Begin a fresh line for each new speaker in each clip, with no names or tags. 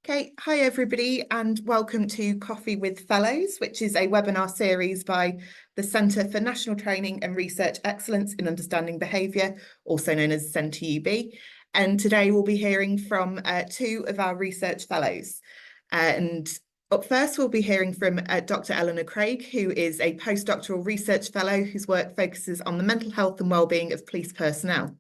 Okay, hi everybody and welcome to Coffee with Fellows, which is a webinar series by the Centre for National Training and Research Excellence in Understanding Behaviour, also known as CENTUB. And today we'll be hearing from two of our research fellows. And up first, we'll be hearing from Dr. Eleanor Craig, who is a postdoctoral research fellow whose work focuses on the mental health and wellbeing of police personnel.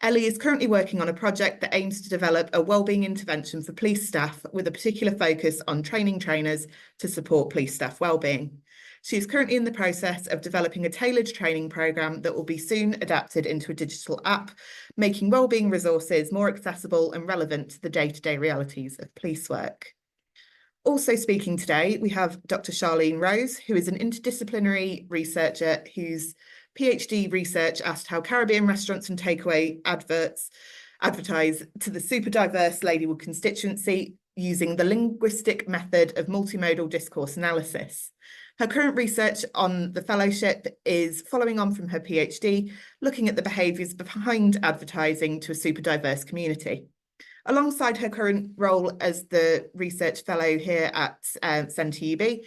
Ellie is currently working on a project that aims to develop a wellbeing intervention for police staff with a particular focus on training trainers to support police staff wellbeing. She is currently in the process of developing a tailored training programme that will be soon adapted into a digital app, making wellbeing resources more accessible and relevant to the day-to-day realities of police work. Also speaking today, we have Dr. Charlene Rose, who is an interdisciplinary researcher whose PhD research asked how Caribbean restaurants and takeaway advertise to the super diverse Ladywood constituency using the linguistic method of multimodal discourse analysis. Her current research on the fellowship is following on from her PhD, looking at the behaviours behind advertising to a super diverse community. Alongside her current role as the research fellow here at CENTUB,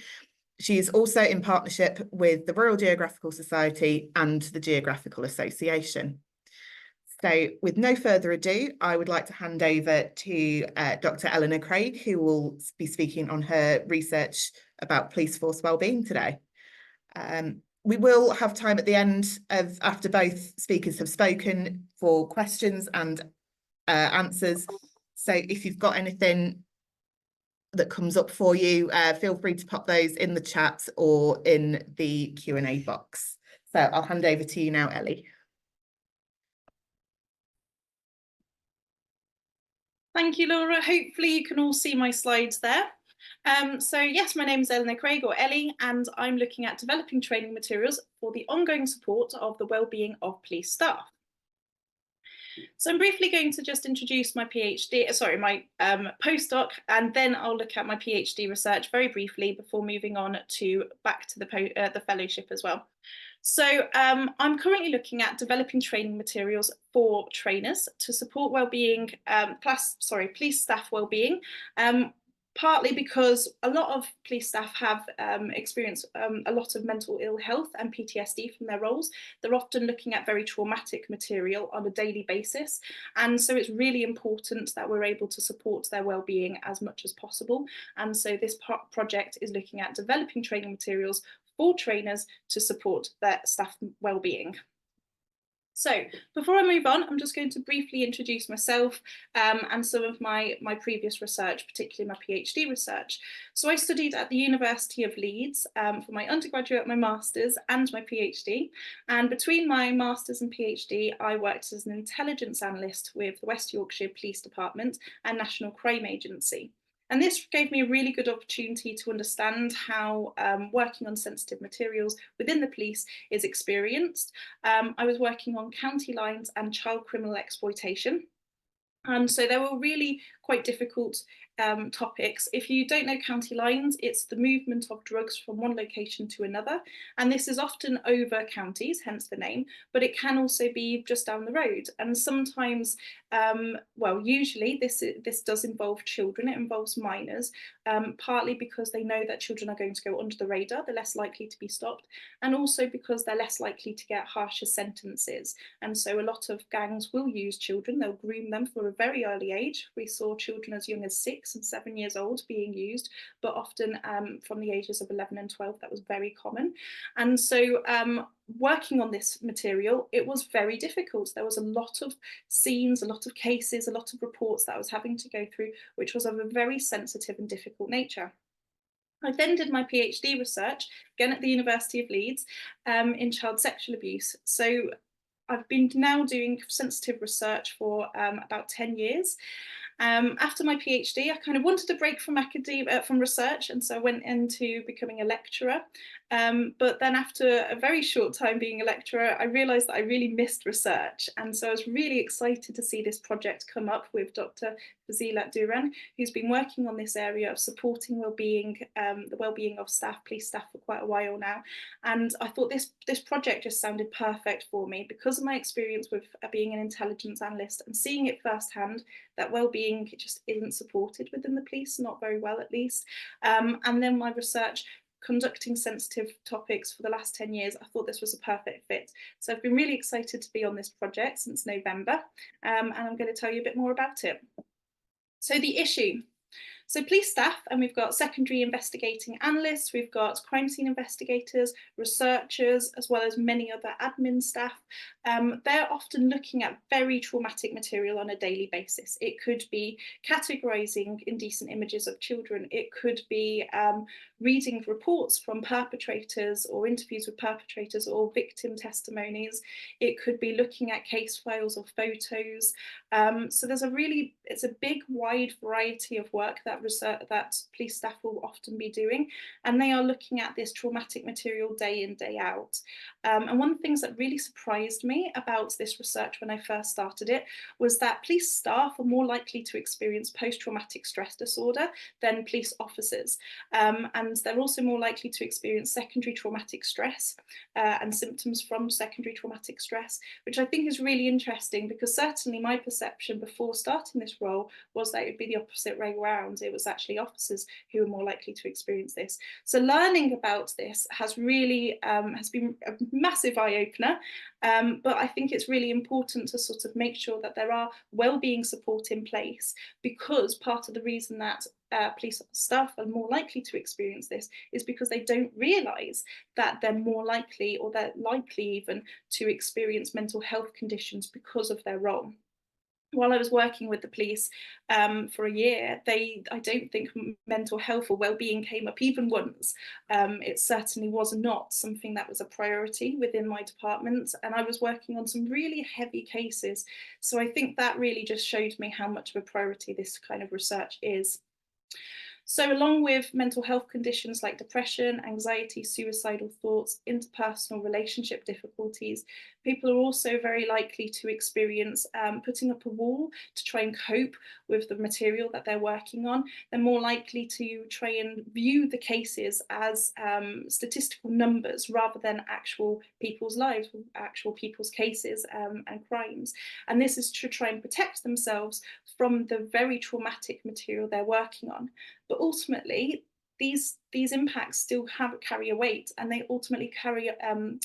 she is also in partnership with the Royal Geographical Society and the Geographical Association. So with no further ado, I would like to hand over to Dr. Eleanor Craig, who will be speaking on her research about police force wellbeing today. We will have time at the end after both speakers have spoken for questions and answers. So if you've got anything that comes up for you, feel free to pop those in the chat or in the Q&A box. So I'll hand over to you now, Ellie.
Thank you, Laura. Hopefully you can all see my slides there. So yes, my name is Eleanor Craig, or Ellie, and I'm looking at developing training materials for the ongoing support of the wellbeing of police staff. So I'm briefly going to just introduce my postdoc, and then I'll look at my PhD research very briefly before moving on back to the fellowship as well. So I'm currently looking at developing training materials for trainers to support wellbeing, police staff wellbeing. Partly because a lot of police staff have experienced a lot of mental ill health and PTSD from their roles. They're often looking at very traumatic material on a daily basis. And so it's really important that we're able to support their well-being as much as possible. And so this project is looking at developing training materials for trainers to support their staff well-being. So before I move on, I'm just going to briefly introduce myself and some of my previous research, particularly my PhD research. So I studied at the University of Leeds for my undergraduate, my master's and my PhD. And between my master's and PhD, I worked as an intelligence analyst with the West Yorkshire Police Department and National Crime Agency. And this gave me a really good opportunity to understand how working on sensitive materials within the police is experienced. I was working on county lines and child criminal exploitation. And so they were really quite difficult topics. If you don't know county lines, it's the movement of drugs from one location to another. And this is often over counties, hence the name, but it can also be just down the road. And sometimes, usually this does involve children, it involves minors, partly because they know that children are going to go under the radar, they're less likely to be stopped, and also because they're less likely to get harsher sentences. And so a lot of gangs will use children, they'll groom them from a very early age. We saw children as young as 6 and 7 years old being used, but often from the ages of 11 and 12, that was very common. And so working on this material, it was very difficult. There was a lot of scenes, a lot of cases, a lot of reports that I was having to go through, which was of a very sensitive and difficult nature. I then did my PhD research, again at the University of Leeds, in child sexual abuse. So I've been now doing sensitive research for about 10 years. After my PhD, I kind of wanted a break from academia, from research, and so I went into becoming a lecturer. But then after a very short time being a lecturer, I realised that I really missed research. And so I was really excited to see this project come up with Dr. Fazilat Duran, who's been working on this area of supporting wellbeing, the wellbeing of staff, police staff, for quite a while now. And I thought this project just sounded perfect for me because of my experience with being an intelligence analyst and seeing it firsthand that wellbeing just isn't supported within the police, not very well at least. And then my research conducting sensitive topics for the last 10 years, I thought this was a perfect fit. So I've been really excited to be on this project since November, and I'm going to tell you a bit more about it. So the issue. So police staff, and we've got secondary investigating analysts, we've got crime scene investigators, researchers, as well as many other admin staff. They're often looking at very traumatic material on a daily basis. It could be categorising indecent images of children. It could be reading reports from perpetrators or interviews with perpetrators or victim testimonies. It could be looking at case files or photos. So it's a big, wide variety of work that police staff will often be doing, and they are looking at this traumatic material day in, day out. And one of the things that really surprised me about this research when I first started it was that police staff are more likely to experience post-traumatic stress disorder than police officers, and they're also more likely to experience secondary traumatic stress and symptoms from secondary traumatic stress, which I think is really interesting because certainly my perception before starting this role was that it would be the opposite way around. It was actually officers who were more likely to experience this. So learning about this has really has been a massive eye-opener, but I think it's really important to sort of make sure that there are wellbeing support in place, because part of the reason that police staff are more likely to experience this is because they don't realise that they're more likely, or they're likely even, to experience mental health conditions because of their role. While I was working with the police for a year, I don't think mental health or wellbeing came up even once. It certainly was not something that was a priority within my department, and I was working on some really heavy cases. So I think that really just showed me how much of a priority this kind of research is. So along with mental health conditions like depression, anxiety, suicidal thoughts, interpersonal relationship difficulties, people are also very likely to experience putting up a wall to try and cope with the material that they're working on. They're more likely to try and view the cases as statistical numbers rather than actual people's lives, actual people's cases and crimes. And this is to try and protect themselves from the very traumatic material they're working on. But ultimately, these impacts still carry a weight, and they ultimately can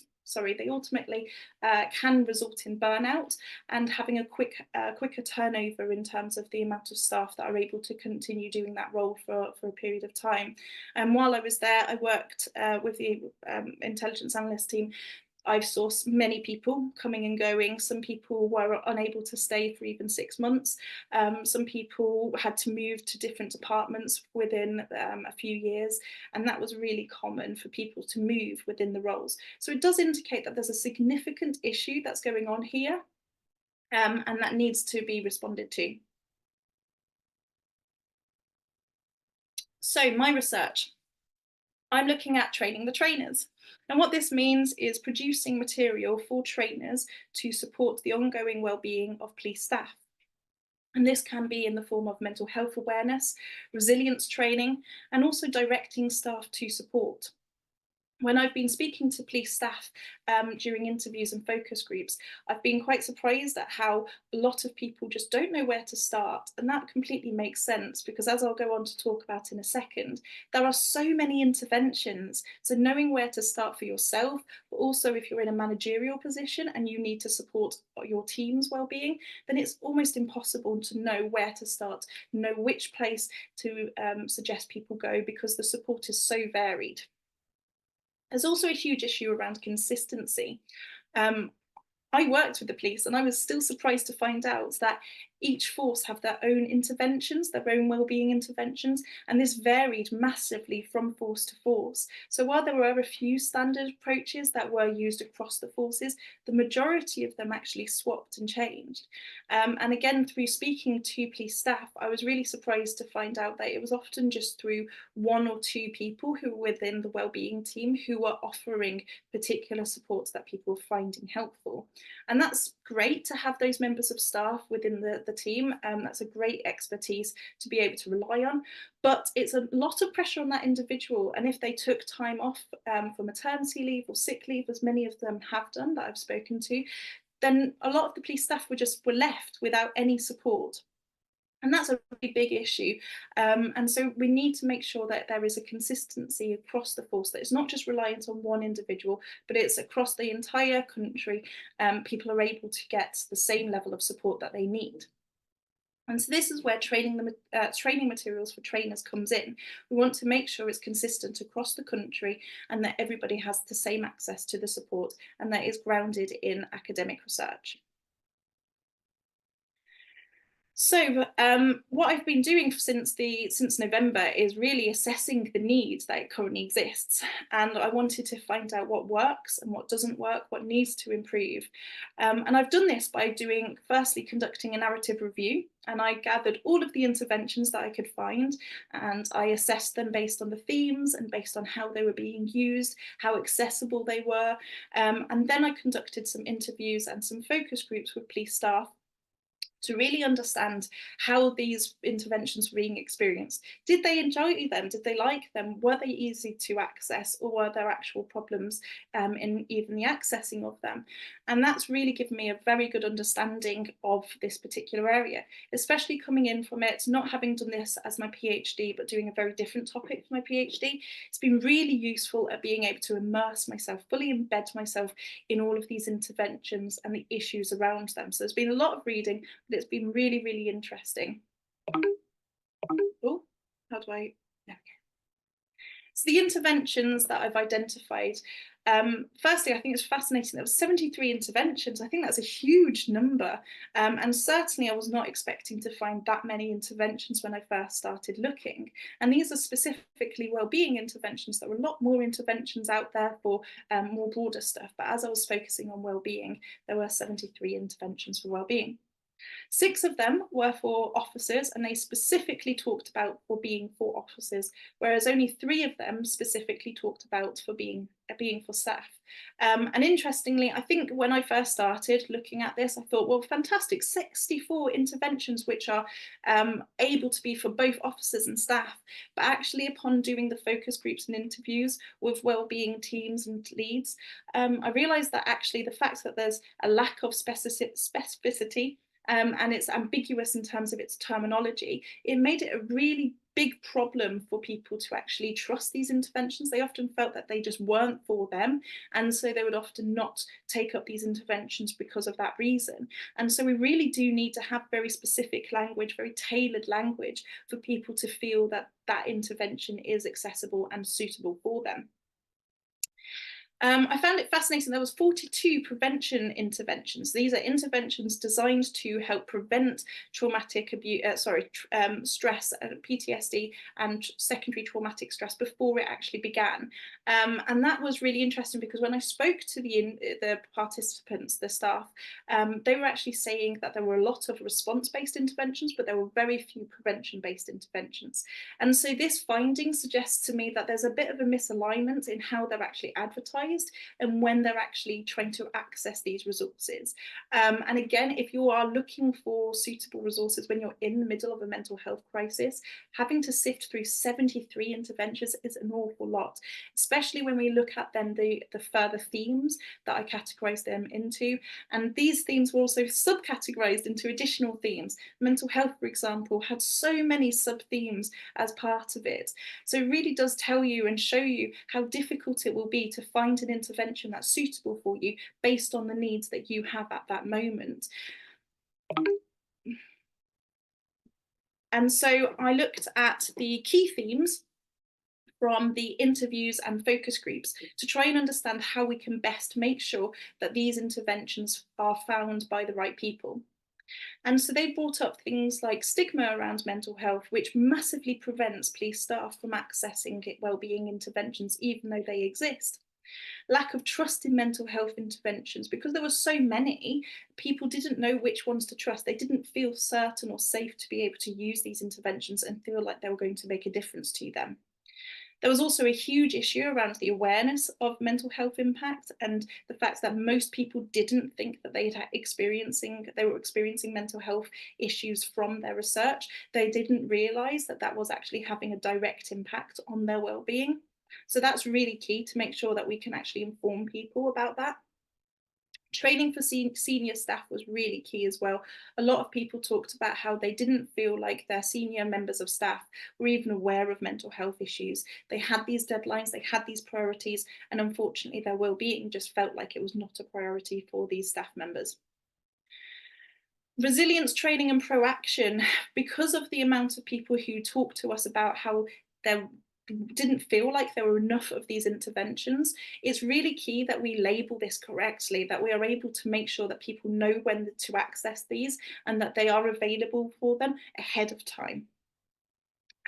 result in burnout and having a quicker turnover in terms of the amount of staff that are able to continue doing that role for a period of time. And while I was there, I worked with the intelligence analyst team. I saw many people coming and going. Some people were unable to stay for even 6 months. Some people had to move to different departments within a few years, and that was really common for people to move within the roles. So it does indicate that there's a significant issue that's going on here, and that needs to be responded to. So my research, I'm looking at training the trainers. And what this means is producing material for trainers to support the ongoing wellbeing of police staff. And this can be in the form of mental health awareness, resilience training, and also directing staff to support. When I've been speaking to police staff during interviews and focus groups, I've been quite surprised at how a lot of people just don't know where to start. And that completely makes sense because, as I'll go on to talk about in a second, there are so many interventions. So knowing where to start for yourself, but also if you're in a managerial position and you need to support your team's well-being, then it's almost impossible to know where to start, know which place to suggest people go, because the support is so varied. There's also a huge issue around consistency. I worked with the police, and I was still surprised to find out that each force have their own interventions, their own wellbeing interventions, and this varied massively from force to force. So while there were a few standard approaches that were used across the forces, the majority of them actually swapped and changed. And again, through speaking to police staff, I was really surprised to find out that it was often just through one or two people who were within the wellbeing team who were offering particular supports that people were finding helpful. And that's great to have those members of staff within the team. That's a great expertise to be able to rely on, but it's a lot of pressure on that individual. And if they took time off for maternity leave or sick leave, as many of them have done that I've spoken to, then a lot of the police staff were left without any support. And that's a really big issue. And so we need to make sure that there is a consistency across the force, that it's not just reliant on one individual, but it's across the entire country. People are able to get the same level of support that they need. And so this is where training materials for trainers comes in. We want to make sure it's consistent across the country and that everybody has the same access to the support and that is grounded in academic research. So what I've been doing since November is really assessing the need that currently exists, and I wanted to find out what works and what doesn't work, what needs to improve. And I've done this by firstly conducting a narrative review, and I gathered all of the interventions that I could find, and I assessed them based on the themes and based on how they were being used, how accessible they were, and then I conducted some interviews and some focus groups with police staff to really understand how these interventions were being experienced. Did they enjoy them? Did they like them? Were they easy to access, or were there actual problems in even the accessing of them? And that's really given me a very good understanding of this particular area, especially coming in from it, not having done this as my PhD, but doing a very different topic for my PhD. It's been really useful at being able to immerse myself, fully embed myself in all of these interventions and the issues around them. So there's been a lot of reading, but it's been really, really interesting. Oh, how do I? There we go. So the interventions that I've identified, firstly, I think it's fascinating. There were 73 interventions. I think that's a huge number. And certainly I was not expecting to find that many interventions when I first started looking. And these are specifically wellbeing interventions. There were a lot more interventions out there for more broader stuff. But as I was focusing on wellbeing, there were 73 interventions for wellbeing. 6 of them were for officers, and they specifically talked about for being for officers, whereas only 3 of them specifically talked about for being for staff. And interestingly, I think when I first started looking at this, I thought, well, fantastic, 64 interventions which are able to be for both officers and staff. But actually, upon doing the focus groups and interviews with wellbeing teams and leads, I realised that actually the fact that there's a lack of specificity and it's ambiguous in terms of its terminology, it made it a really big problem for people to actually trust these interventions. They often felt that they just weren't for them, and so they would often not take up these interventions because of that reason. And so we really do need to have very specific language, very tailored language for people to feel that that intervention is accessible and suitable for them. I found it fascinating. There was 42 prevention interventions. These are interventions designed to help prevent traumatic stress, PTSD, and secondary traumatic stress before it actually began. And that was really interesting because when I spoke to the participants, the staff, they were actually saying that there were a lot of response-based interventions, but there were very few prevention-based interventions. And so this finding suggests to me that there's a bit of a misalignment in how they're actually advertised and when they're actually trying to access these resources. And again, if you are looking for suitable resources when you're in the middle of a mental health crisis, having to sift through 73 interventions is an awful lot, especially when we look at then the further themes that I categorised them into. And these themes were also subcategorised into additional themes. Mental health, for example, had so many sub-themes as part of it. So it really does tell you and show you how difficult it will be to find an intervention that's suitable for you based on the needs that you have at that moment. And so I looked at the key themes from the interviews and focus groups to try and understand how we can best make sure that these interventions are found by the right people. And so they brought up things like stigma around mental health, which massively prevents police staff from accessing wellbeing interventions, even though they exist. Lack of trust in mental health interventions, because there were so many, people didn't know which ones to trust. They didn't feel certain or safe to be able to use these interventions and feel like they were going to make a difference to them. There was also a huge issue around the awareness of mental health impact and the fact that most people didn't think that they were experiencing mental health issues from their research. They didn't realise that that was actually having a direct impact on their well-being. So that's really key to make sure that we can actually inform people about that. Training for senior staff was really key as well. A lot of people talked about how they didn't feel like their senior members of staff were even aware of mental health issues. They had these deadlines, they had these priorities, and unfortunately their well-being just felt like it was not a priority for these staff members. Resilience training and proaction, because of the amount of people who talk to us about how there didn't feel like there were enough of these interventions, it's really key that we label this correctly, that we are able to make sure that people know when to access these and that they are available for them ahead of time.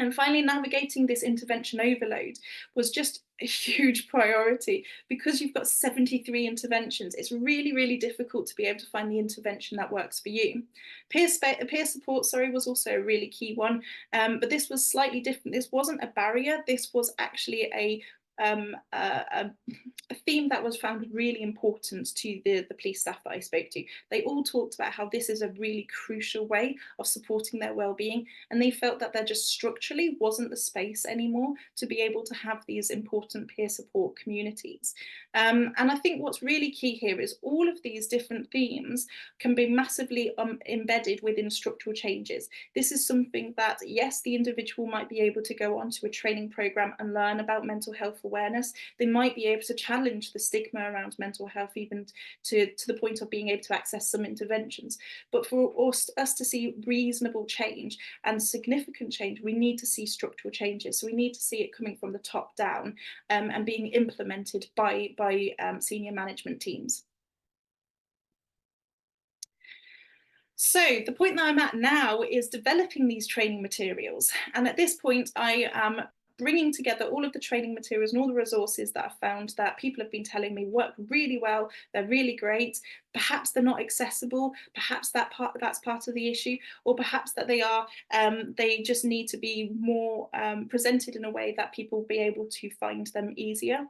And finally, navigating this intervention overload was just a huge priority. Because you've got 73 interventions, it's really, really difficult to be able to find the intervention that works for you. Peer support, was also a really key one, but this was slightly different. This wasn't a barrier, this was actually a theme that was found really important to the police staff that I spoke to. They all talked about how this is a really crucial way of supporting their well-being, and they felt that there just structurally wasn't the space anymore to be able to have these important peer support communities. And I think what's really key here is all of these different themes can be massively embedded within structural changes. This is something that, yes, the individual might be able to go on to a training program and learn about mental health awareness. They might be able to challenge the stigma around mental health, even to the point of being able to access some interventions. But for us to see reasonable change and significant change, we need to see structural changes. So we need to see it coming from the top down and being implemented by senior management teams. So the point that I'm at now is developing these training materials. And at this point, I am bringing together all of the training materials and all the resources that I've found that people have been telling me work really well, they're really great. Perhaps they're not accessible, perhaps that's part of the issue, or perhaps that they just need to be more presented in a way that people will be able to find them easier.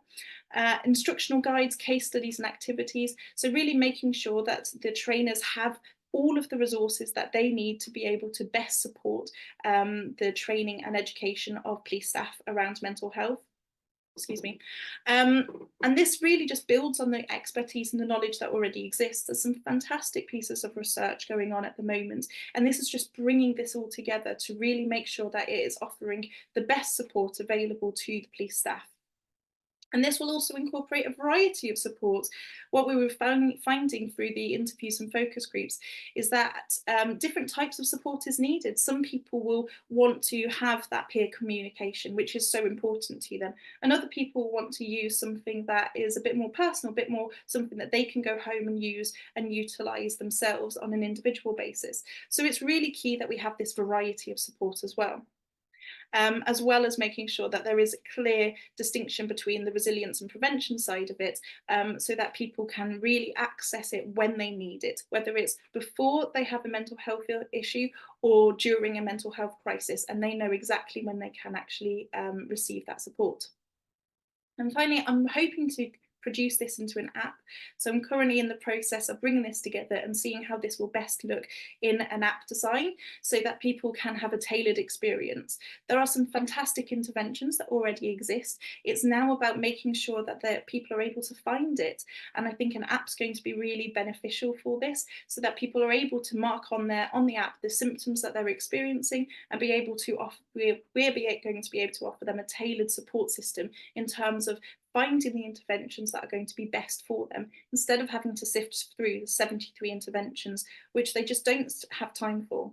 Instructional guides, case studies and activities. So really making sure that the trainers have all of the resources that they need to be able to best support the training and education of police staff around mental health. Excuse me. And this really just builds on the expertise and the knowledge that already exists. There's some fantastic pieces of research going on at the moment, and this is just bringing this all together to really make sure that it is offering the best support available to the police staff. And this will also incorporate a variety of supports. What we were finding through the interviews and focus groups is that different types of support is needed. Some people will want to have that peer communication, which is so important to them. And other people want to use something that is a bit more personal, a bit more something that they can go home and use and utilise themselves on an individual basis. So it's really key that we have this variety of support as well. As well as making sure that there is a clear distinction between the resilience and prevention side of it, so that people can really access it when they need it, whether it's before they have a mental health issue or during a mental health crisis, and they know exactly when they can actually receive that support. And finally, I'm hoping to produce this into an app. So I'm currently in the process of bringing this together and seeing how this will best look in an app design so that people can have a tailored experience. There are some fantastic interventions that already exist. It's now about making sure that people are able to find it. And I think an app's going to be really beneficial for this so that people are able to mark on the app the symptoms that they're experiencing and be able to offer, we're going to be able to offer them a tailored support system in terms of finding the interventions that are going to be best for them, instead of having to sift through the 73 interventions, which they just don't have time for.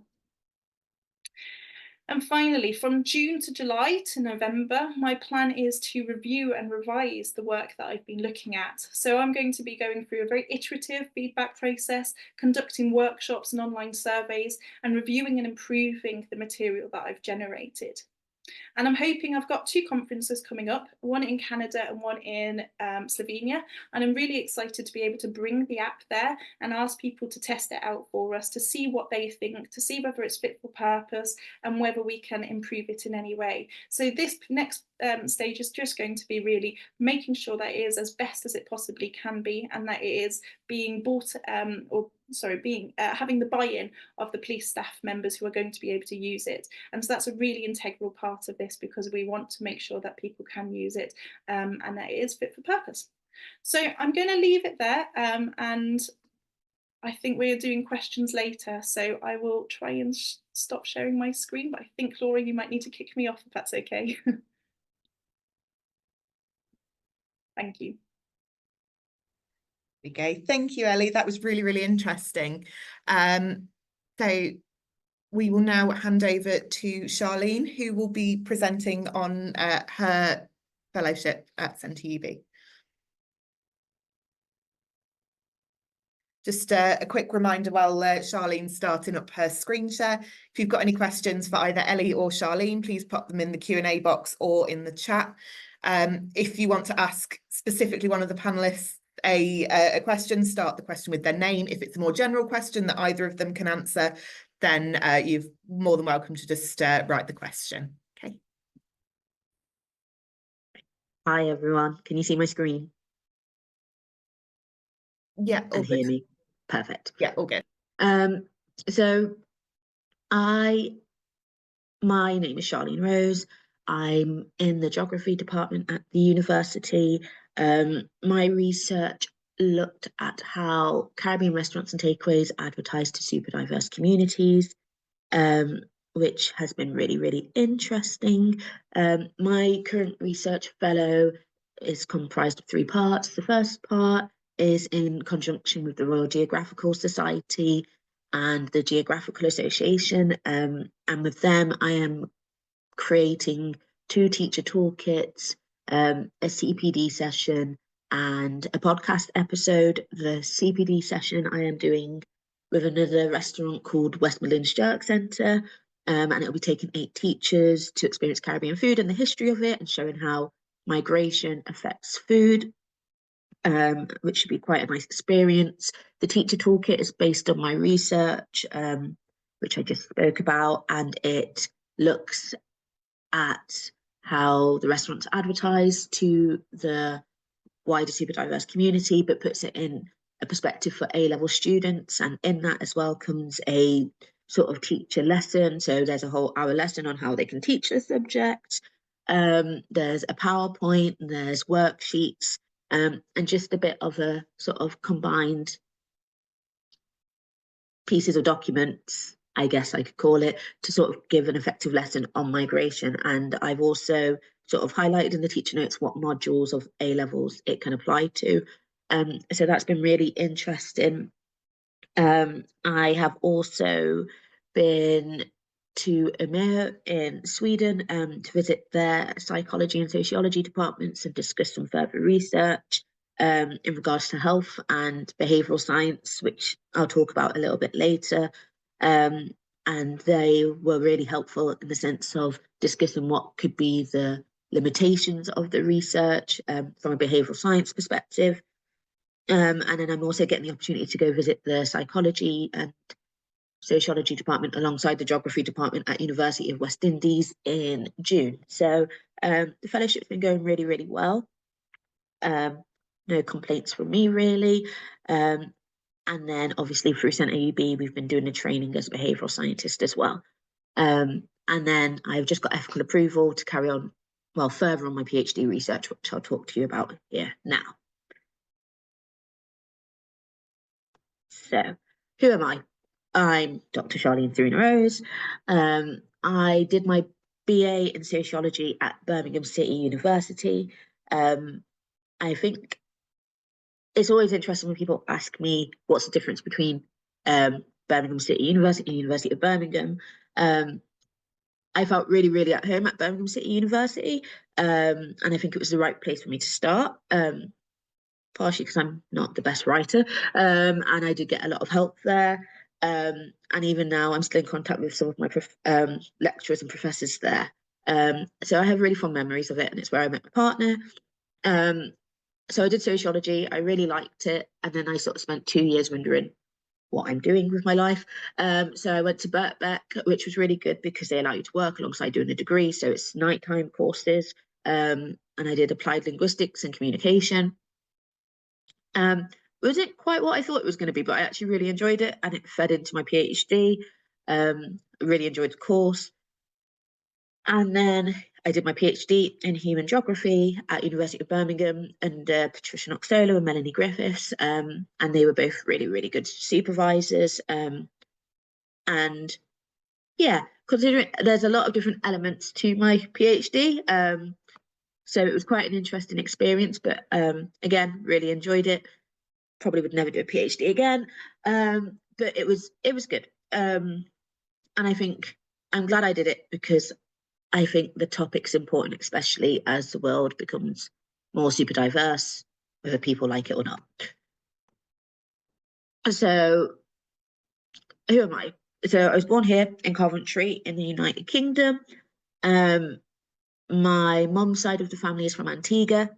And finally, from June to July to November, my plan is to review and revise the work that I've been looking at. So I'm going to be going through a very iterative feedback process, conducting workshops and online surveys, and reviewing and improving the material that I've generated. And I'm hoping I've got 2 conferences coming up, one in Canada and one in Slovenia. And I'm really excited to be able to bring the app there and ask people to test it out for us, to see what they think, to see whether it's fit for purpose and whether we can improve it in any way. So this next stage is just going to be really making sure that it is as best as it possibly can be, and that it is being bought having the buy-in of the police staff members who are going to be able to use it. And so that's a really integral part of this, because we want to make sure that people can use it and that it is fit for purpose. So I'm going to leave it there, and I think we're doing questions later, so I will try and stop sharing my screen, but I think, Laura, you might need to kick me off if that's okay. Thank you.
Okay, thank you, Ellie. That was really, really interesting. So we will now hand over to Charlene, who will be presenting on her fellowship at Centre UB. Just a quick reminder while Charlene's starting up her screen share. If you've got any questions for either Ellie or Charlene, please pop them in the Q&A box or in the chat. If you want to ask specifically one of the panelists a question, start the question with their name. If it's a more general question that either of them can answer, then you're more than welcome to just write the question. Okay.
Hi everyone, can you see my screen?
Yeah, all
and
good.
Hear me? Perfect.
Yeah, all good.
So my name is Charlene Rose. I'm in the geography department at the university. My research looked at how Caribbean restaurants and takeaways advertise to super diverse communities, which has been really, really interesting. My current research fellow is comprised of 3 parts. The first part is in conjunction with the Royal Geographical Society and the Geographical Association, and with them I am creating 2 teacher toolkits, a CPD session and a podcast episode. The CPD session I am doing with another restaurant called West Midlands Jerk Centre, and it'll be taking 8 teachers to experience Caribbean food and the history of it, and showing how migration affects food, which should be quite a nice experience. The teacher toolkit is based on my research, which I just spoke about, and it looks at how the restaurants advertise to the wider super diverse community, but puts it in a perspective for A-level students. And in that as well comes a sort of teacher lesson. So there's a whole hour lesson on how they can teach the subject. There's a PowerPoint, and there's worksheets, and just a bit of a sort of combined pieces of documents, I guess I could call it, to sort of give an effective lesson on migration. And I've also sort of highlighted in the teacher notes what modules of A-levels it can apply to. So that's been really interesting. I have also been to Umeå in Sweden to visit their psychology and sociology departments and discuss some further research in regards to health and behavioural science, which I'll talk about a little bit later. And they were really helpful in the sense of discussing what could be the limitations of the research from a behavioural science perspective. And then I'm also getting the opportunity to go visit the psychology and sociology department alongside the geography department at University of West Indies in June. So the fellowship's been going really, really well. No complaints from me really. And then obviously through Centre UB, we've been doing the training as a behavioural scientist as well. And then I've just got ethical approval to carry on, well, further on my PhD research, which I'll talk to you about here now. So, who am I? I'm Dr. Charlene Rose. I did my BA in sociology at Birmingham City University. I think it's always interesting when people ask me what's the difference between Birmingham City University and University of Birmingham. I felt really, really at home at Birmingham City University, and I think it was the right place for me to start, partially because I'm not the best writer, and I did get a lot of help there. And even now, I'm still in contact with some of my lecturers and professors there. So I have really fond memories of it, and it's where I met my partner. So I did sociology. I really liked it, and then I sort of spent 2 years wondering what I'm doing with my life. So I went to Birkbeck, which was really good because they allow you to work alongside doing a degree. So it's nighttime courses. And I did applied linguistics and communication. It wasn't quite what I thought it was going to be, but I actually really enjoyed it, and it fed into my PhD. Really enjoyed the course. And then I did my PhD in human geography at University of Birmingham under Patricia Noxola and Melanie Griffiths, and they were both really, really good supervisors. And yeah, considering there's a lot of different elements to my PhD, so it was quite an interesting experience, but again, really enjoyed it. Probably would never do a PhD again, but it was good. And I think I'm glad I did it because I think the topic's important, especially as the world becomes more super diverse, whether people like it or not. So, who am I? So I was born here in Coventry in the United Kingdom. My mum's side of the family is from Antigua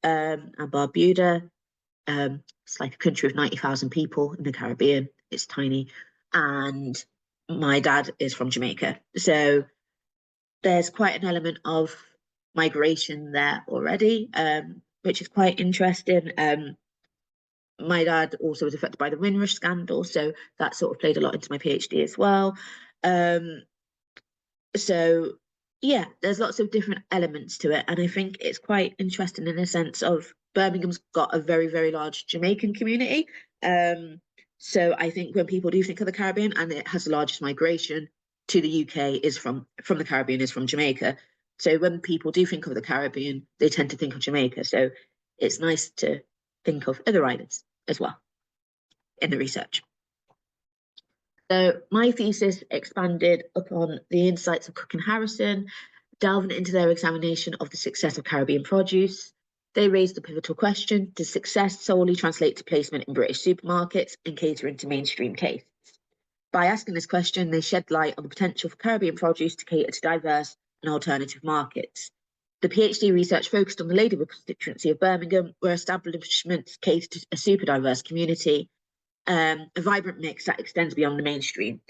and Barbuda. It's like a country of 90,000 people in the Caribbean. It's tiny. And my dad is from Jamaica. So there's quite an element of migration there already, which is quite interesting. My dad also was affected by the Windrush scandal, so that sort of played a lot into my PhD as well. So yeah, there's lots of different elements to it, and I think it's quite interesting in a sense of Birmingham's got a very, very large Jamaican community. So I think when people do think of the Caribbean, and it has the largest migration to the UK is from the Caribbean, is from Jamaica. So when people do think of the Caribbean, they tend to think of Jamaica. So it's nice to think of other islands as well in the research. So my thesis expanded upon the insights of Cook and Harrison, delving into their examination of the success of Caribbean produce. They raised the pivotal question: does success solely translate to placement in British supermarkets and catering to mainstream tastes? By asking this question, they shed light on the potential for Caribbean produce to cater to diverse and alternative markets. The PhD research focused on the Labour constituency of Birmingham, where establishments cater to a super diverse community, a vibrant mix that extends beyond the mainstream.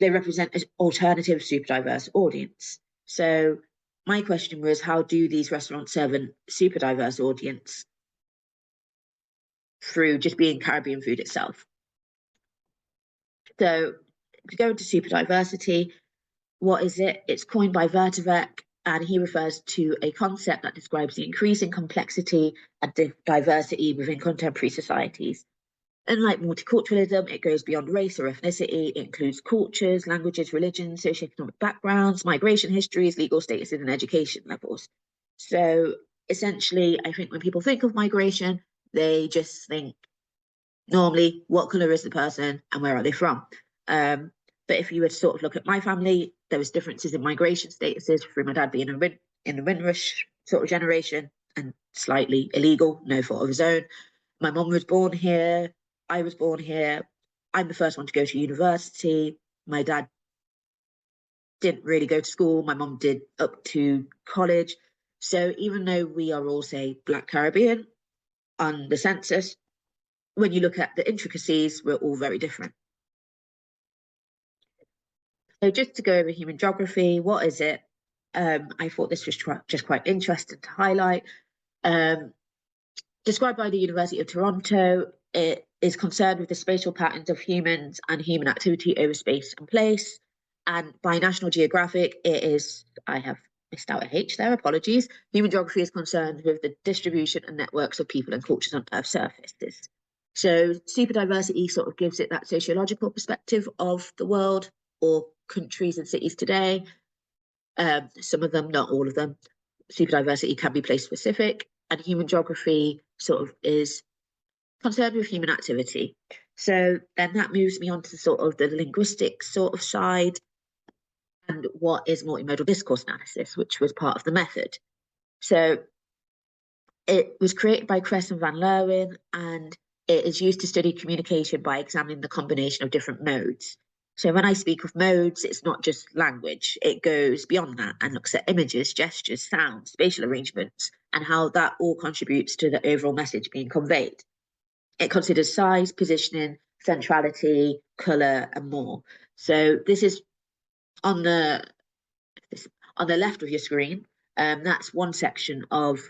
They represent an alternative, super diverse audience. So my question was, how do these restaurants serve a super diverse audience through just being Caribbean food itself? So to go into super diversity, what is it? It's coined by Vertevec, and he refers to a concept that describes the increasing complexity and diversity within contemporary societies. Unlike multiculturalism, it goes beyond race or ethnicity. It includes cultures, languages, religions, socioeconomic backgrounds, migration histories, legal statuses, and education levels. So essentially, I think when people think of migration, they just think normally what colour is the person and where are they from. But if you were to sort of look at my family, there was differences in migration statuses through my dad being in the Windrush sort of generation and slightly illegal, no fault of his own. My mum was born here. I was born here. I'm the first one to go to university. My dad didn't really go to school. My mum did up to college. So even though we are all, say, Black Caribbean on the census, when you look at the intricacies, we're all very different. So just to go over human geography, what is it? I thought this was just quite interesting to highlight. Described by the University of Toronto, it is concerned with the spatial patterns of humans and human activity over space and place. And by National Geographic, it is, I have missed out a H there, apologies. Human geography is concerned with the distribution and networks of people and cultures on Earth's surfaces. So super diversity sort of gives it that sociological perspective of the world or countries and cities today. Some of them, not all of them. Super diversity can be place specific, and human geography sort of is concerned with human activity. So then that moves me on to sort of the linguistic sort of side. and what is multimodal discourse analysis, which was part of the method. So it was created by Kress and Van Leeuwen, and it is used to study communication by examining the combination of different modes. So when I speak of modes, it's not just language, it goes beyond that and looks at images, gestures, sounds, spatial arrangements, and how that all contributes to the overall message being conveyed. It considers size, positioning, centrality, colour, and more. So this is on the left of your screen. That's one section of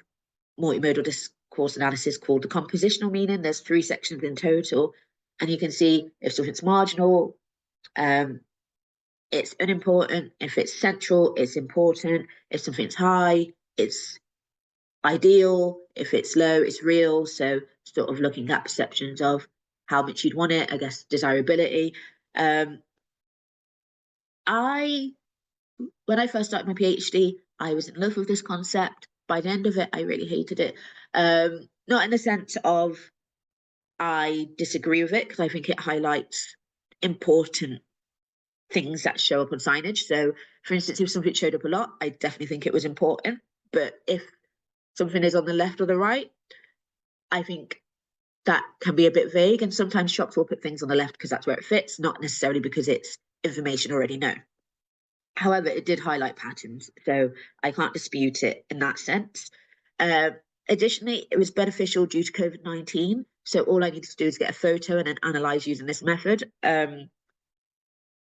multimodal discourse analysis called the compositional meaning. There's 3 sections in total, and you can see if something's marginal, it's unimportant. If it's central, it's important. If something's high, it's ideal. If it's low, it's real. So sort of looking at perceptions of how much you'd want it, I guess desirability. When I first started my PhD, I was in love with this concept. By the end of it, I really hated it. Not in the sense of I disagree with it, because I think it highlights important things that show up on signage. So, for instance, if something showed up a lot, I definitely think it was important. But if something is on the left or the right, I think that can be a bit vague. And sometimes shops will put things on the left because that's where it fits, not necessarily because it's information already known. However, it did highlight patterns, so I can't dispute it in that sense. Additionally, it was beneficial due to COVID-19. So all I needed to do is get a photo and then analyse using this method.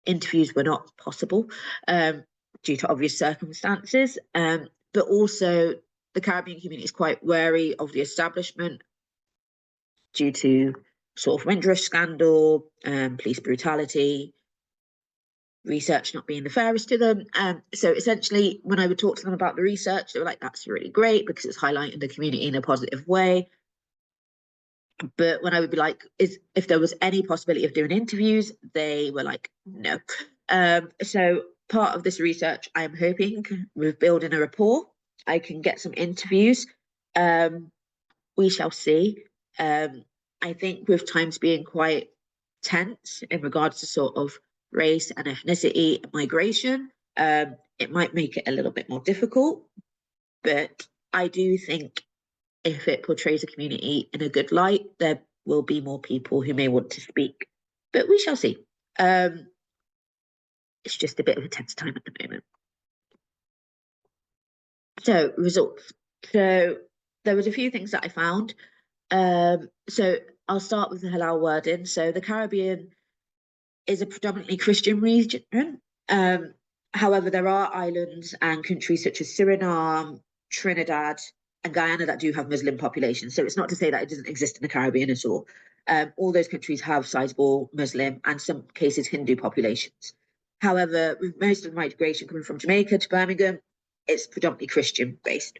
Interviews were not possible due to obvious circumstances, but also the Caribbean community is quite wary of the establishment due to sort of Windrush scandal, police brutality, research not being the fairest to them. So essentially, when I would talk to them about the research, they were like, that's really great because it's highlighting the community in a positive way. But when I would be like, if there was any possibility of doing interviews, they were like, no. So part of this research, I'm hoping with building a rapport, I can get some interviews. We shall see. I think with times being quite tense in regards to sort of race and ethnicity and migration, it might make it a little bit more difficult. But I do think if it portrays a community in a good light, there will be more people who may want to speak. But we shall see. It's just a bit of a tense time at the moment. So results. So there was a few things that I found. So I'll start with the halal wording. So the Caribbean is a predominantly Christian region. However, there are islands and countries such as Suriname, Trinidad, and Guyana that do have Muslim populations. So it's not to say that it doesn't exist in the Caribbean at all. All those countries have sizable Muslim and some cases Hindu populations. However, with most of the migration coming from Jamaica to Birmingham, it's predominantly Christian based.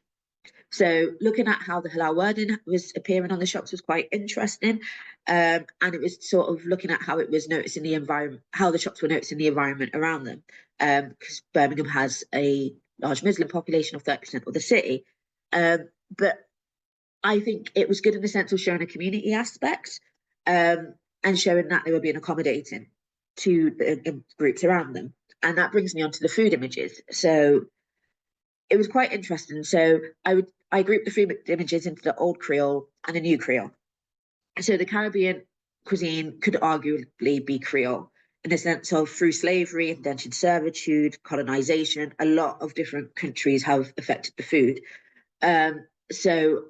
So looking at how the halal wording was appearing on the shops was quite interesting. And it was sort of looking at how it was noticing the environment, how the shops were noticing the environment around them. Because Birmingham has a large Muslim population of 30% of the city. But I think it was good in the sense of showing a community aspect and showing that they were being accommodating to the groups around them. And that brings me on to the food images. So it was quite interesting. So I grouped the food images into the old Creole and the new Creole. So the Caribbean cuisine could arguably be Creole in the sense of through slavery, indentured servitude, colonization, a lot of different countries have affected the food. So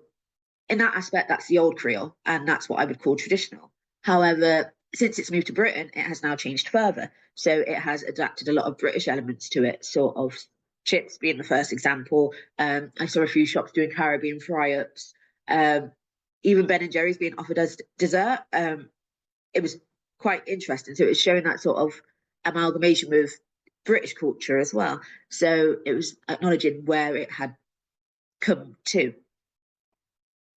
in that aspect, that's the old Creole, and that's what I would call traditional. However, since it's moved to Britain, it has now changed further. So it has adapted a lot of British elements to it, sort of chips being the first example. I saw a few shops doing Caribbean fry-ups. Even Ben & Jerry's being offered as dessert. It was quite interesting. So it was showing that sort of amalgamation with British culture as well. So it was acknowledging where it had come to.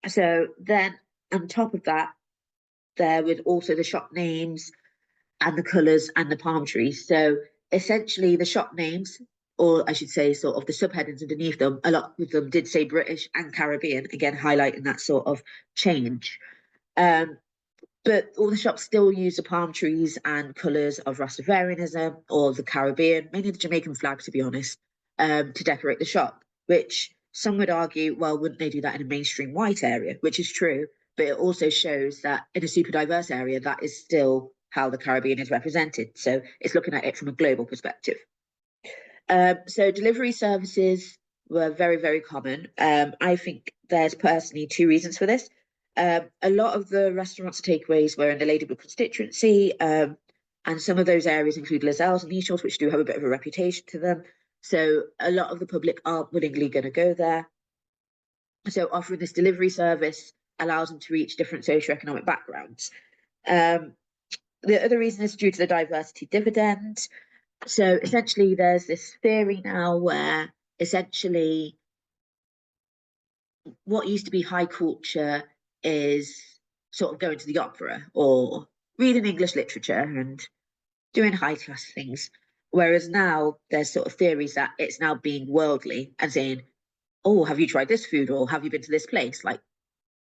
So then on top of that, there was also the shop names and the colours and the palm trees. So essentially the shop names, or I should say sort of the subheadings underneath them, a lot of them did say British and Caribbean, again highlighting that sort of change. But but all the shops still use the palm trees and colours of Rastafarianism or the Caribbean, mainly the Jamaican flag, to be honest, to decorate the shop, which some would argue, well, wouldn't they do that in a mainstream white area, which is true, but it also shows that in a super diverse area, that is still how the Caribbean is represented. So it's looking at it from a global perspective. So delivery services were very, very common. I think there's personally two reasons for this. A lot of the restaurants and takeaways were in the Ladywood constituency, and some of those areas include Lascelles and East Shores, which do have a bit of a reputation to them. So a lot of the public aren't willingly going to go there. So offering this delivery service allows them to reach different socioeconomic backgrounds. The other reason is due to the diversity dividend. So essentially, there's this theory now where essentially what used to be high culture is sort of going to the opera or reading English literature and doing high class things. Whereas now there's sort of theories that it's now being worldly and saying, oh, have you tried this food or have you been to this place? Like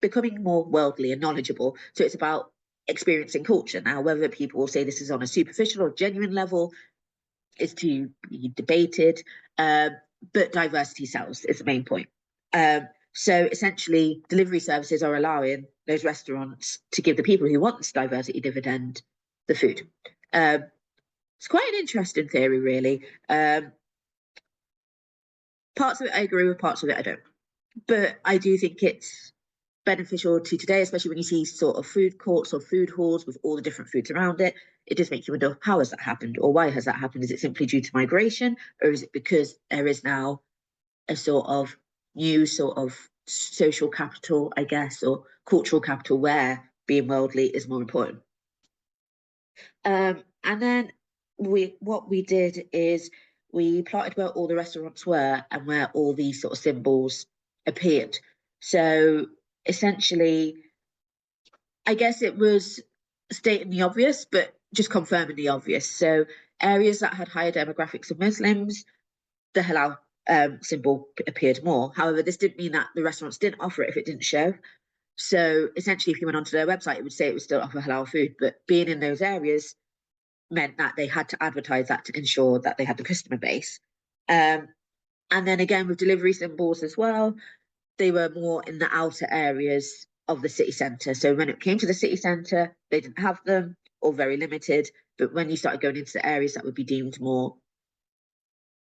becoming more worldly and knowledgeable. So it's about experiencing culture now. Whether people will say this is on a superficial or genuine level is to be debated, but diversity sells is the main point. So essentially, delivery services are allowing those restaurants to give the people who want this diversity dividend the food. It's quite an interesting theory, really. Parts of it I agree with, parts of it I don't. But I do think it's beneficial to today, especially when you see sort of food courts or food halls with all the different foods around it. It does make you wonder, how has that happened, or why has that happened? Is it simply due to migration, or is it because there is now a sort of new sort of social capital, I guess, or cultural capital where being worldly is more important? And then what we did is we plotted where all the restaurants were and where all these sort of symbols appeared. So essentially, I guess it was stating the obvious, but just confirming the obvious. So areas that had higher demographics of Muslims, the halal symbol appeared more. However, this didn't mean that the restaurants didn't offer it if it didn't show. So essentially, if you went onto their website, it would say it would still offer halal food, but being in those areas meant that they had to advertise that to ensure that they had the customer base. And then again, with delivery symbols as well, they were more in the outer areas of the city centre. So when it came to the city centre, they didn't have them or very limited. But when you started going into the areas that would be deemed more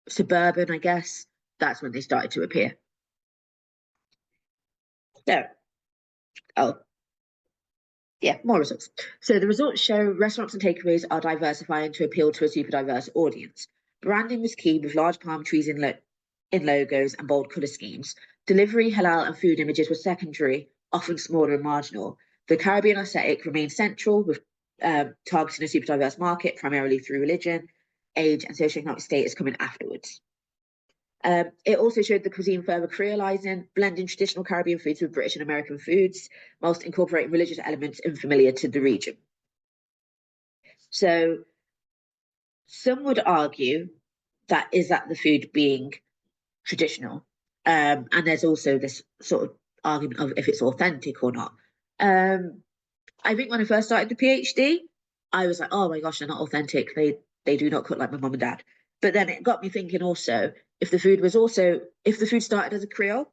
suburban, I guess, that's when they started to appear. So, more results. So the results show restaurants and takeaways are diversifying to appeal to a super diverse audience. Branding was key with large palm trees in logos and bold colour schemes. Delivery, halal and food images were secondary, often smaller and marginal. The Caribbean aesthetic remained central, with targeting a super diverse market, primarily through religion, age and socioeconomic status coming afterwards. It also showed the cuisine further creolizing, blending traditional Caribbean foods with British and American foods, whilst incorporating religious elements unfamiliar to the region. So some would argue that the food being traditional? And there's also this sort of argument of if it's authentic or not. I think when I first started the PhD, I was like, oh my gosh, they're not authentic. They do not cook like my mum and dad. But then it got me thinking also, if the food started as a Creole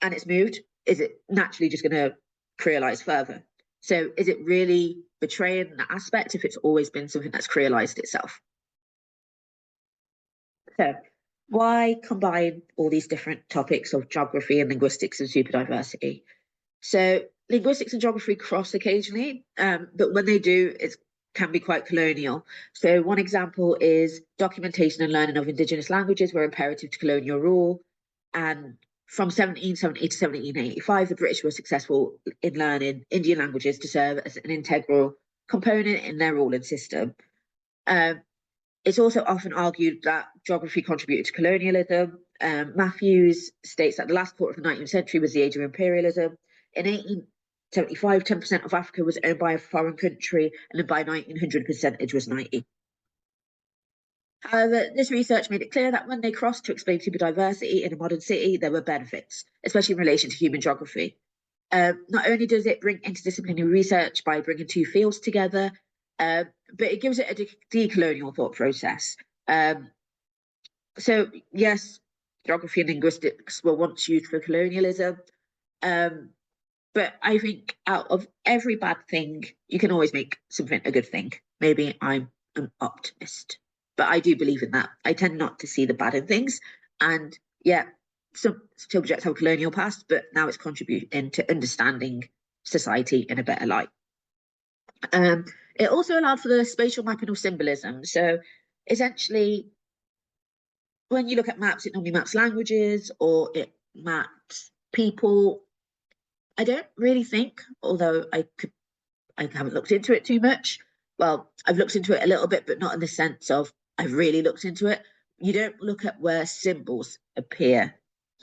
and it's moved, is it naturally just going to Creolize further? So is it really betraying that aspect if it's always been something that's Creolized itself? So why combine all these different topics of geography and linguistics and super diversity? So linguistics and geography cross occasionally, but when they do, it can be quite colonial. So one example is documentation and learning of Indigenous languages were imperative to colonial rule. And from 1770 to 1785, the British were successful in learning Indian languages to serve as an integral component in their ruling system. It's also often argued that geography contributed to colonialism. Matthews states that the last quarter of the 19th century was the age of imperialism. In 1875, 10% of Africa was owned by a foreign country, and then by 1900, percentage was 90. However, this research made it clear that when they crossed to explain super diversity in a modern city, there were benefits, especially in relation to human geography. Not only does it bring interdisciplinary research by bringing two fields together, but it gives it a decolonial thought process. So yes, geography and linguistics were once used for colonialism, but I think out of every bad thing, you can always make something a good thing. Maybe I'm an optimist, but I do believe in that. I tend not to see the bad in things. And yeah, some subjects have a colonial past, but now it's contributing to understanding society in a better light. It also allowed for the spatial mapping of symbolism. So essentially, when you look at maps, it normally maps languages or it maps people. I don't really think, although I haven't looked into it too much. Well, I've looked into it a little bit, but not in the sense of I've really looked into it. You don't look at where symbols appear.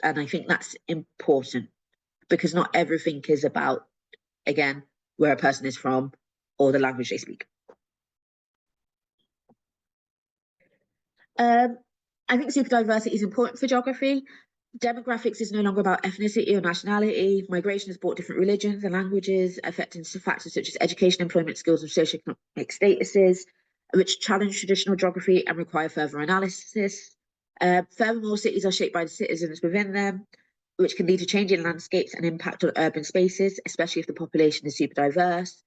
And I think that's important because not everything is about, again, where a person is from or the language they speak. I think super diversity is important for geography. Demographics is no longer about ethnicity or nationality. Migration has brought different religions and languages, affecting factors such as education, employment, skills, and socioeconomic statuses, which challenge traditional geography and require further analysis. Furthermore, cities are shaped by the citizens within them, which can lead to changing landscapes and impact on urban spaces, especially if the population is super diverse.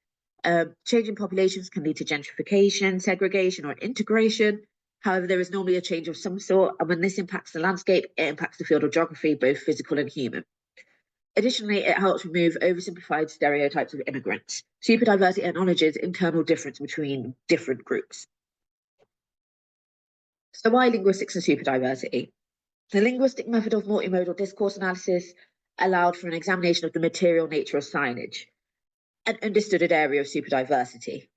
Changing populations can lead to gentrification, segregation, or integration. However, there is normally a change of some sort, and when this impacts the landscape, it impacts the field of geography, both physical and human. Additionally, it helps remove oversimplified stereotypes of immigrants. Super diversity acknowledges internal difference between different groups. So why linguistics and super diversity? The linguistic method of multimodal discourse analysis allowed for an examination of the material nature of signage, an understudied area of super diversity.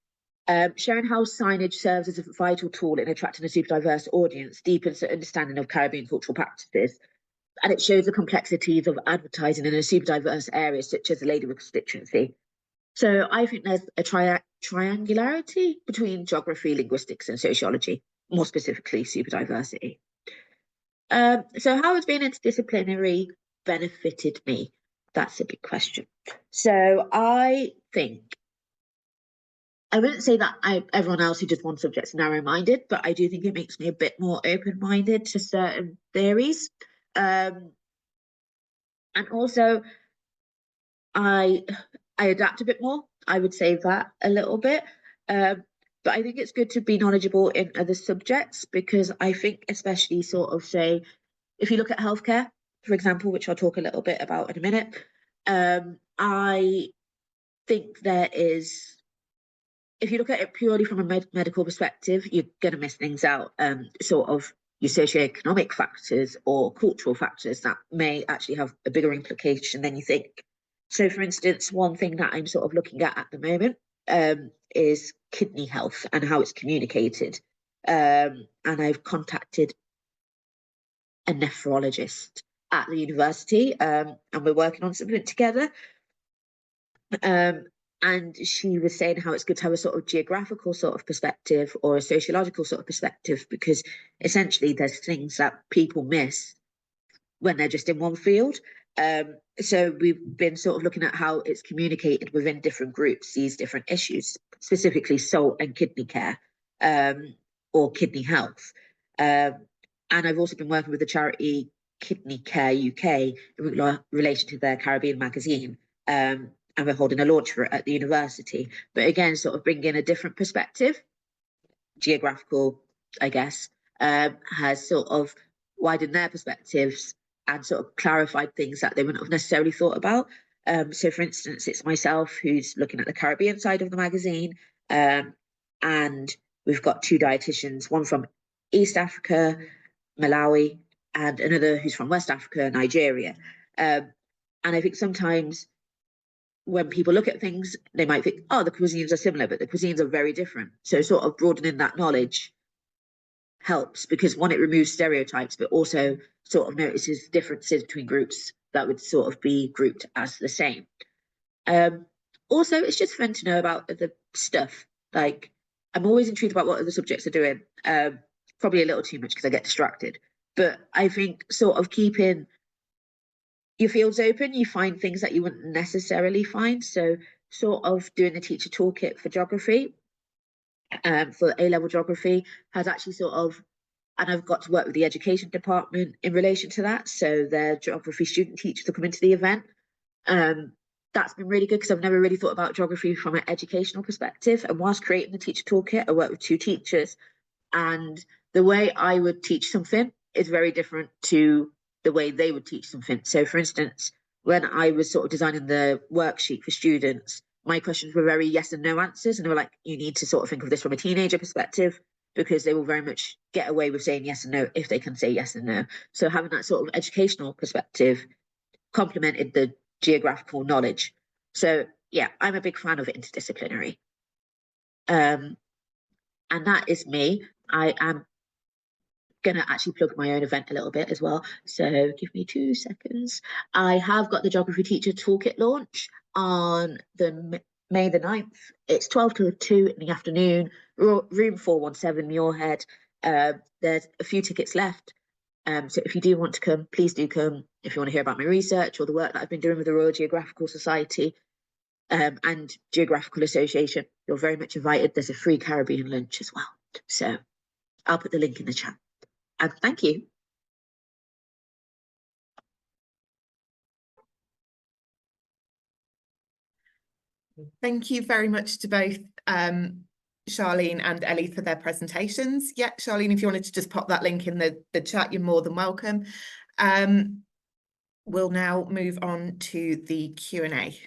Showing how signage serves as a vital tool in attracting a super diverse audience deepens the understanding of Caribbean cultural practices, and it shows the complexities of advertising in a super diverse area such as the Ladywood constituency. So I think there's a triangularity between geography, linguistics, and sociology, more specifically super diversity. So how has being interdisciplinary benefited me? That's a big question. So I think I wouldn't say that everyone else who does one subject's narrow-minded, but I do think it makes me a bit more open-minded to certain theories. And also, I adapt a bit more. I would say that a little bit. But I think it's good to be knowledgeable in other subjects because I think especially sort of say, if you look at healthcare, for example, which I'll talk a little bit about in a minute, I think there is, if you look at it purely from a medical perspective, you're going to miss things out, sort of your socioeconomic factors or cultural factors that may actually have a bigger implication than you think. So, for instance, one thing that I'm sort of looking at the moment is kidney health and how it's communicated. And I've contacted a nephrologist at the university, and we're working on something together. And she was saying how it's good to have a sort of geographical sort of perspective or a sociological sort of perspective, because essentially there's things that people miss when they're just in one field. So we've been sort of looking at how it's communicated within different groups, these different issues, specifically salt and kidney care, or kidney health. And I've also been working with the charity Kidney Care UK in relation to their Caribbean magazine. And we're holding a launch for it at the university. But again, sort of bringing a different perspective, geographical, I guess, has sort of widened their perspectives and sort of clarified things that they wouldn't have necessarily thought about. So, for instance, it's myself who's looking at the Caribbean side of the magazine, and we've got two dietitians, one from East Africa, Malawi, and another who's from West Africa, Nigeria. And I think sometimes when people look at things, they might think, oh, the cuisines are similar, but the cuisines are very different. So sort of broadening that knowledge helps because one, it removes stereotypes, but also sort of notices differences between groups that would sort of be grouped as the same. Also, it's just fun to know about the stuff. Like, I'm always intrigued about what other subjects are doing. Probably a little too much because I get distracted. But I think sort of keeping your field's open, you find things that you wouldn't necessarily find. So sort of doing the teacher toolkit for geography, for A-level geography, has actually sort of, and I've got to work with the education department in relation to that. So their geography student teachers will come into the event. That's been really good because I've never really thought about geography from an educational perspective. And whilst creating the teacher toolkit, I worked with 2 teachers, and the way I would teach something is very different to the way they would teach something. So for instance, when I was sort of designing the worksheet for students, my questions were very yes and no answers. And they were like, you need to sort of think of this from a teenager perspective, because they will very much get away with saying yes and no if they can say yes and no. So having that sort of educational perspective complemented the geographical knowledge. So yeah, I'm a big fan of interdisciplinary. And that is me. I am gonna actually plug my own event a little bit as well. So give me 2 seconds. I have got the Geography Teacher Toolkit launch on the May the 9th. It's 12 to 2 in the afternoon, room 417, Muirhead. There's a few tickets left. So if you do want to come, please do come. If you want to hear about my research or the work that I've been doing with the Royal Geographical Society and Geographical Association, you're very much invited. There's a free Caribbean lunch as well. So I'll put the link in the chat. And thank you.
Thank you very much to both Charlene and Ellie for their presentations. Yeah, Charlene, if you wanted to just pop that link in the chat, you're more than welcome. We'll now move on to the Q&A.